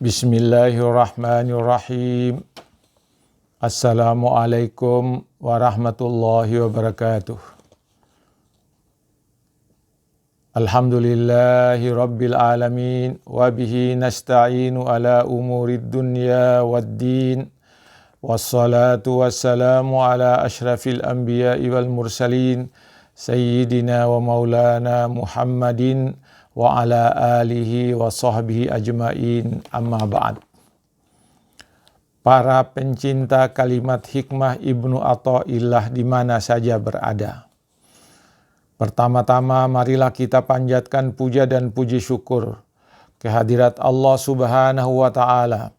Bismillahirrahmanirrahim. Assalamualaikum warahmatullahi wabarakatuh. Alhamdulillahi rabbil alamin. Wabihi nasta'inu ala umurid dunya waddin. Wassalatu wassalamu ala ashrafil anbiya'i wal mursalin. Sayyidina wa maulana Muhammadin wa ala alihi wa sahbihi ajma'in, amma ba'd. Para pencinta kalimat hikmah Ibnu Athaillah di mana saja berada. Pertama-tama marilah kita panjatkan puja dan puji syukur kehadirat Allah Subhanahu wa Ta'ala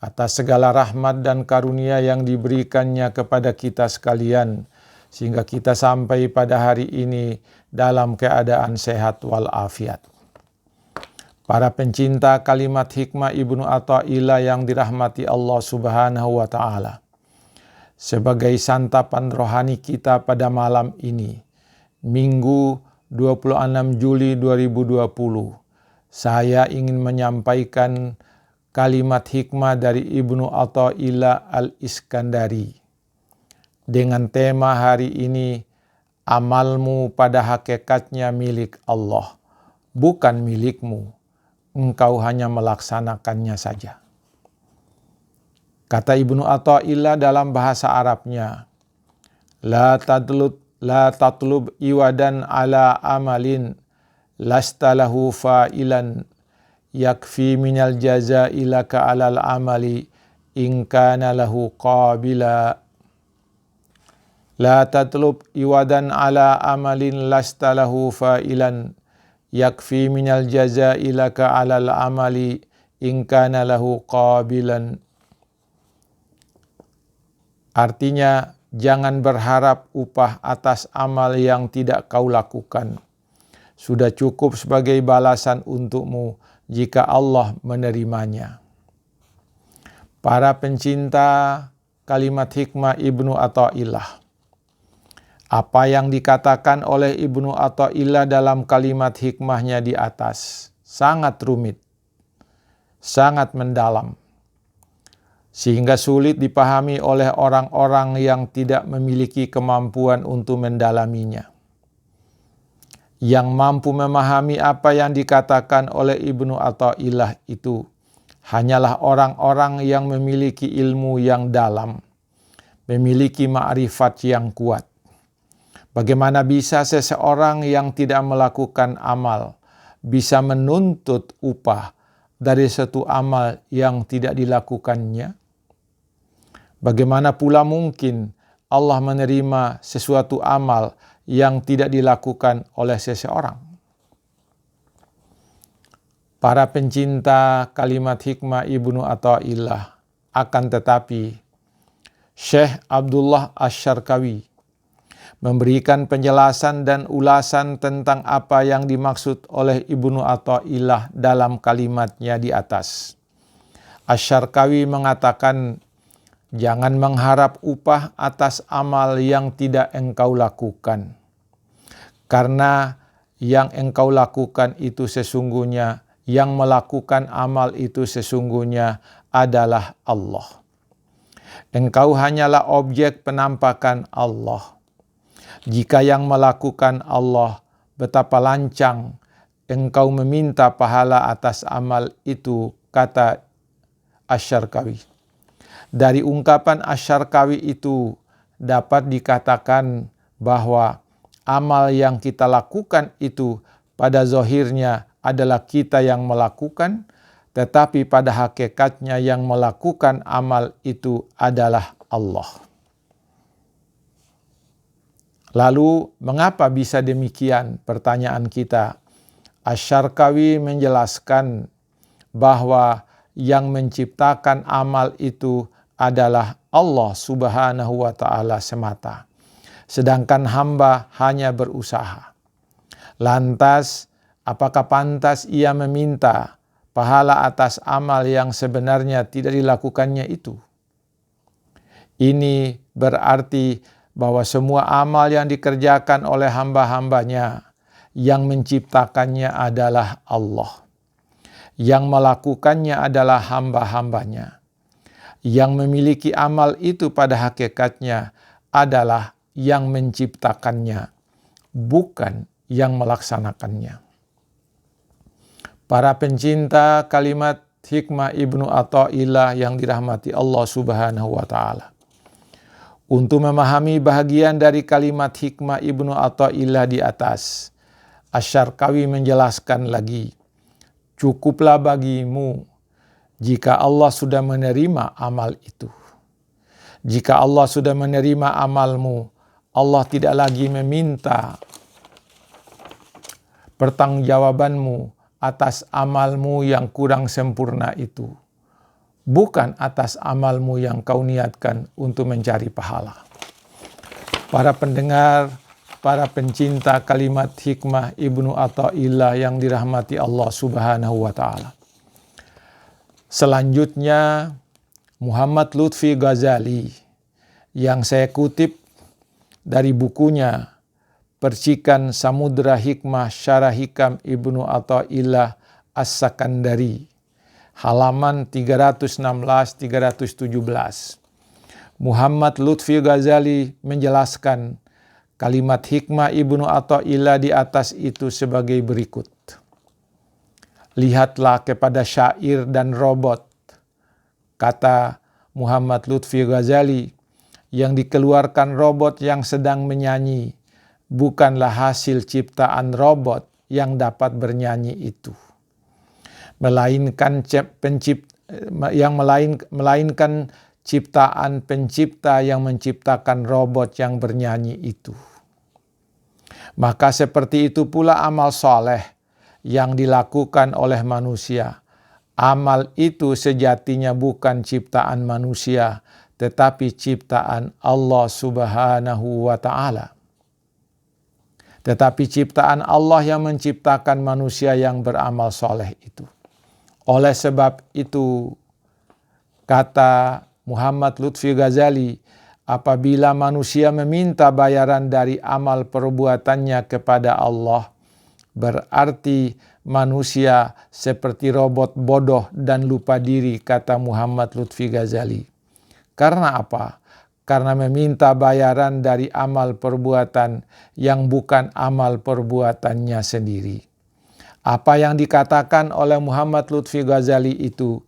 atas segala rahmat dan karunia yang diberikannya kepada kita sekalian, sehingga kita sampai pada hari ini dalam keadaan sehat walafiat. Para pencinta kalimat hikmah Ibnu Athaillah yang dirahmati Allah Subhanahu wa Ta'ala, sebagai santapan rohani kita pada malam ini, Minggu 26 Juli 2020, saya ingin menyampaikan kalimat hikmah dari Ibnu Athaillah Al-Iskandari dengan tema hari ini, amalmu pada hakikatnya milik Allah, bukan milikmu. Engkau hanya melaksanakannya saja. Kata Ibnu Athaillah dalam bahasa Arabnya, La tatlub iwadan ala amalin lastalahu fa'ilan yakfi minal jaza'i laka alal amali in kana lahu qabila. La tatlub iwadan ala amalin lastalahu fa'ilan yakfi minal jaza'i laka alal amali in kana lahu qabilan. Artinya, jangan berharap upah atas amal yang tidak kau lakukan. Sudah cukup sebagai balasan untukmu jika Allah menerimanya. Para pencinta kalimat hikmah Ibnu Athaillah, apa yang dikatakan oleh Ibnu Athaillah dalam kalimat hikmahnya di atas sangat rumit, sangat mendalam, sehingga sulit dipahami oleh orang-orang yang tidak memiliki kemampuan untuk mendalaminya. Yang mampu memahami apa yang dikatakan oleh Ibnu Athaillah itu hanyalah orang-orang yang memiliki ilmu yang dalam, memiliki ma'rifat yang kuat. Bagaimana bisa seseorang yang tidak melakukan amal bisa menuntut upah dari satu amal yang tidak dilakukannya? Bagaimana pula mungkin Allah menerima sesuatu amal yang tidak dilakukan oleh seseorang? Para pencinta kalimat hikmah Ibnu Athaillah, akan tetapi Syekh Abdullah Asy-Syarqawi memberikan penjelasan dan ulasan tentang apa yang dimaksud oleh Ibnu Athaillah dalam kalimatnya di atas. Asy-Syarqawi mengatakan, jangan mengharap upah atas amal yang tidak engkau lakukan. Karena yang engkau lakukan itu sesungguhnya, yang melakukan amal itu sesungguhnya adalah Allah. Engkau hanyalah objek penampakan Allah. Jika yang melakukan Allah, betapa lancang engkau meminta pahala atas amal itu, kata Asy-Syarqawi. Dari ungkapan Asy-Syarqawi itu dapat dikatakan bahwa amal yang kita lakukan itu pada zahirnya adalah kita yang melakukan, tetapi pada hakikatnya yang melakukan amal itu adalah Allah. Lalu, mengapa bisa demikian? Pertanyaan kita. Asy-Syarqawi menjelaskan bahwa yang menciptakan amal itu adalah Allah Subhanahu wa Ta'ala semata. Sedangkan hamba hanya berusaha. Lantas, apakah pantas ia meminta pahala atas amal yang sebenarnya tidak dilakukannya itu? Ini berarti bahwa semua amal yang dikerjakan oleh hamba-hambanya yang menciptakannya adalah Allah. Yang melakukannya adalah hamba-hambanya. Yang memiliki amal itu pada hakikatnya adalah yang menciptakannya, bukan yang melaksanakannya. Para pencinta kalimat hikmah Ibnu Athaillah yang dirahmati Allah Subhanahu wa Ta'ala. Untuk memahami bahagian dari kalimat hikmah Ibnu Athaillah di atas, Asy-Syarqawi menjelaskan lagi, cukuplah bagimu jika Allah sudah menerima amal itu. Jika Allah sudah menerima amalmu, Allah tidak lagi meminta pertanggungjawabanmu atas amalmu yang kurang sempurna itu, bukan atas amalmu yang kau niatkan untuk mencari pahala. Para pendengar, para pencinta kalimat hikmah Ibnu Athaillah yang dirahmati Allah Subhanahu wa Ta'ala. Selanjutnya, Muhammad Lutfi Ghazali yang saya kutip dari bukunya Percikan Samudra Hikmah Syarah Hikam Ibnu Athaillah As-Sakandari, halaman 316-317. Muhammad Lutfi Ghazali menjelaskan kalimat hikmah Ibnu Athaillah di atas itu sebagai berikut. Lihatlah kepada syair dan robot, kata Muhammad Lutfi Ghazali, yang dikeluarkan robot yang sedang menyanyi, bukanlah hasil ciptaan robot yang dapat bernyanyi itu, melainkan ciptaan pencipta yang menciptakan robot yang bernyanyi itu. Maka seperti itu pula amal soleh yang dilakukan oleh manusia. Amal itu sejatinya bukan ciptaan manusia, tetapi ciptaan Allah Subhanahu wa Ta'ala. Tetapi ciptaan Allah yang menciptakan manusia yang beramal soleh itu. Oleh sebab itu, kata Muhammad Lutfi Ghazali, apabila manusia meminta bayaran dari amal perbuatannya kepada Allah, berarti manusia seperti robot bodoh dan lupa diri, kata Muhammad Lutfi Ghazali. Karena apa? Karena meminta bayaran dari amal perbuatan yang bukan amal perbuatannya sendiri. Apa yang dikatakan oleh Muhammad Lutfi Ghazali itu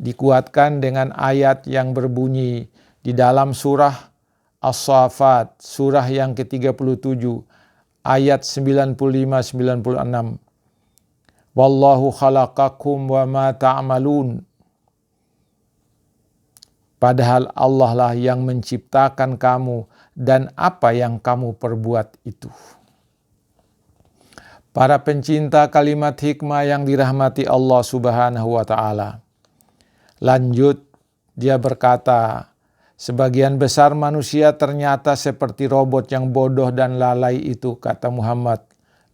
dikuatkan dengan ayat yang berbunyi di dalam surah As-Saffat, surah yang ke-37, ayat 95-96. Wallahu khalaqakum wa ma ta'malun. Padahal Allah lah yang menciptakan kamu dan apa yang kamu perbuat itu. Para pencinta kalimat hikmah yang dirahmati Allah Subhanahu wa Ta'ala. Lanjut, dia berkata, sebagian besar manusia ternyata seperti robot yang bodoh dan lalai itu, kata Muhammad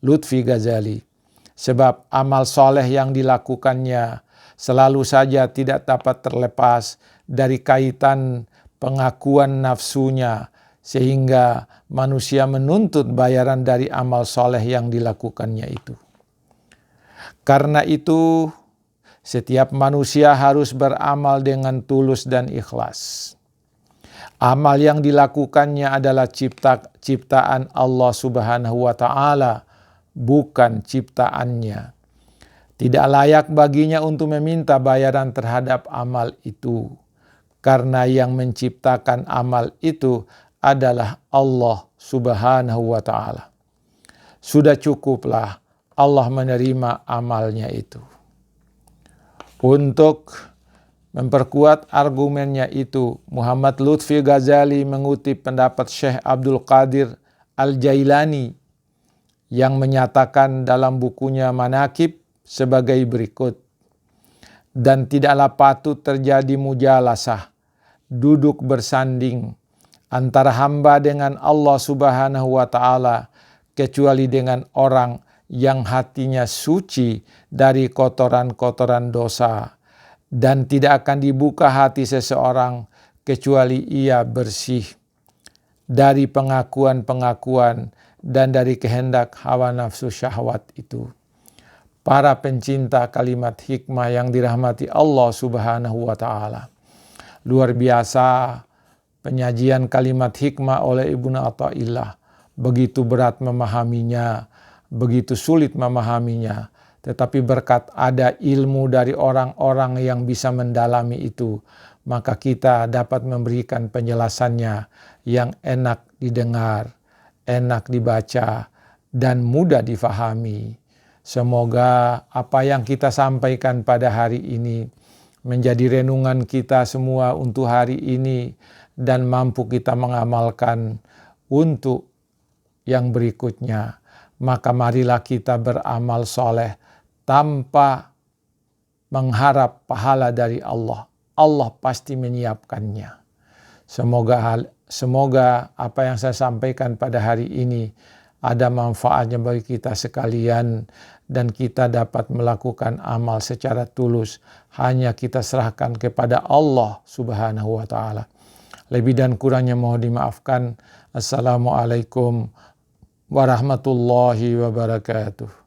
Lutfi Ghazali. Sebab amal soleh yang dilakukannya selalu saja tidak dapat terlepas dari kaitan pengakuan nafsunya, sehingga manusia menuntut bayaran dari amal soleh yang dilakukannya itu. Karena itu, setiap manusia harus beramal dengan tulus dan ikhlas. Amal yang dilakukannya adalah ciptaan Allah Subhanahu wa Ta'ala, bukan ciptaannya. Tidak layak baginya untuk meminta bayaran terhadap amal itu, karena yang menciptakan amal itu adalah Allah Subhanahu wa Ta'ala. Sudah cukuplah Allah menerima amalnya itu. Untuk memperkuat argumennya itu, Muhammad Lutfi Ghazali mengutip pendapat Syekh Abdul Qadir Al-Jailani yang menyatakan dalam bukunya Manaqib sebagai berikut. Dan tidaklah patut terjadi mujalasah, duduk bersanding antara hamba dengan Allah Subhanahu wa Ta'ala, kecuali dengan orang yang hatinya suci dari kotoran-kotoran dosa, dan tidak akan dibuka hati seseorang kecuali ia bersih dari pengakuan-pengakuan dan dari kehendak hawa nafsu syahwat itu. para pencinta kalimat hikmah yang dirahmati Allah Subhanahu wa Ta'ala. Luar biasa penyajian kalimat hikmah oleh Ibnu Athaillah. Begitu berat memahaminya, begitu sulit memahaminya. Tetapi berkat ada ilmu dari orang-orang yang bisa mendalami itu, maka kita dapat memberikan penjelasannya yang enak didengar, enak dibaca, dan mudah difahami. Semoga apa yang kita sampaikan pada hari ini menjadi renungan kita semua untuk hari ini dan mampu kita mengamalkan untuk yang berikutnya. Maka marilah kita beramal soleh tanpa mengharap pahala dari Allah. Allah pasti menyiapkannya. Semoga apa yang saya sampaikan pada hari ini ada manfaatnya bagi kita sekalian dan kita dapat melakukan amal secara tulus. Hanya kita serahkan kepada Allah Subhanahu wa Ta'ala. Lebih dan kurangnya mohon dimaafkan. Assalamualaikum warahmatullahi wabarakatuh.